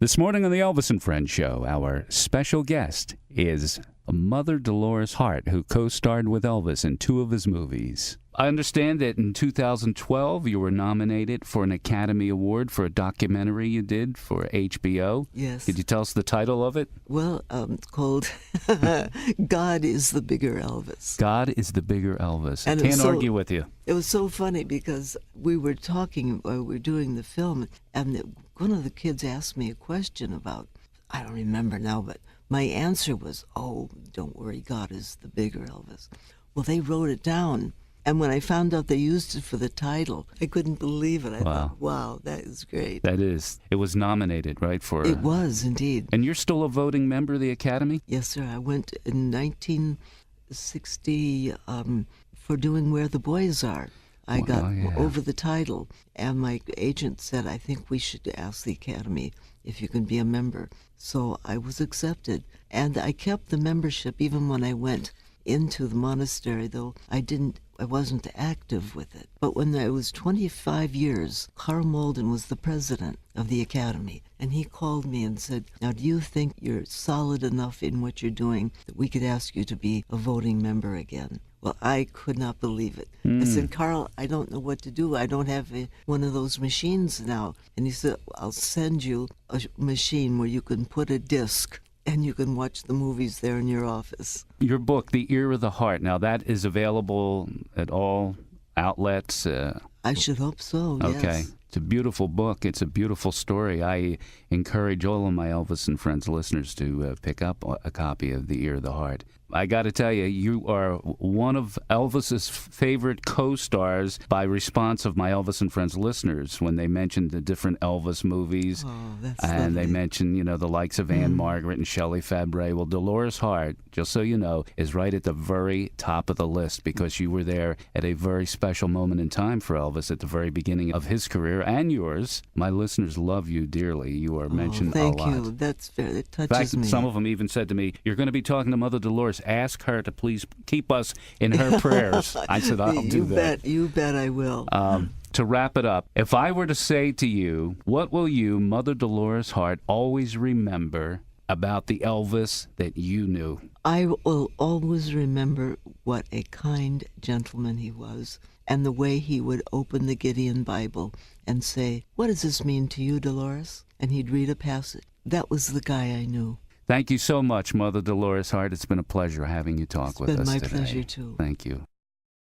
This morning on the Elvis and Friends show, our special guest is Mother Dolores Hart, who co-starred with Elvis in 2 of his movies. I understand that in 2012 you were nominated for an Academy Award for a documentary you did for HBO. Yes. Could you tell us the title of it? Well, it's called God is the Bigger Elvis. God is the Bigger Elvis. And I can't argue with you. It was so funny because we were talking while we were doing the film, and one of the kids asked me a question about, I don't remember now, but my answer was, oh, don't worry, God is the Bigger Elvis. Well, they wrote it down. And when I found out they used it for the title, I couldn't believe it. I thought, wow, that is great. That is. It was nominated, right? It was, indeed. And you're still a voting member of the Academy? Yes, sir. I went in 1960 for doing Where the Boys Are. I got over the title, and my agent said, I think we should ask the Academy if you can be a member. So I was accepted, and I kept the membership even when I went into the monastery, though I wasn't active with it. But when I was 25 years, Carl Malden was the president of the Academy, and he called me and said, now, do you think you're solid enough in what you're doing that we could ask you to be a voting member again? Well, I could not believe it. I said, Carl, I don't know what to do. I don't have one of those machines now. And he said, I'll send you a machine where you can put a disc and you can watch the movies there in your office. Your book, The Ear of the Heart, now that is available at all outlets? I should hope so, yes. Okay. It's a beautiful book. It's a beautiful story. I encourage all of my Elvis and Friends listeners to pick up a copy of The Ear of the Heart. I got to tell you, you are one of Elvis's favorite co-stars by response of my Elvis and Friends listeners when they mentioned the different Elvis movies. Oh, that's and lovely. They mentioned, the likes of Anne Margaret and Shelley Fabre. Well, Dolores Hart, just so you know, is right at the very top of the list because you were there at a very special moment in time for Elvis at the very beginning of his career and yours. My listeners love you dearly. You are mentioned a lot. Thank you. That's very, it touches In fact, me. some of them even said to me, you're going to be talking to Mother Dolores. Ask her to please keep us in her prayers. I said, I'll do that. You bet I will. To wrap it up, if I were to say to you, what will you, Mother Dolores Hart, always remember about the Elvis that you knew? I will always remember what a kind gentleman he was and the way he would open the Gideon Bible and say, what does this mean to you, Dolores? And he'd read a passage. That was the guy I knew. Thank you so much, Mother Dolores Hart. It's been a pleasure having you talk with us today. It's been my pleasure, too. Thank you.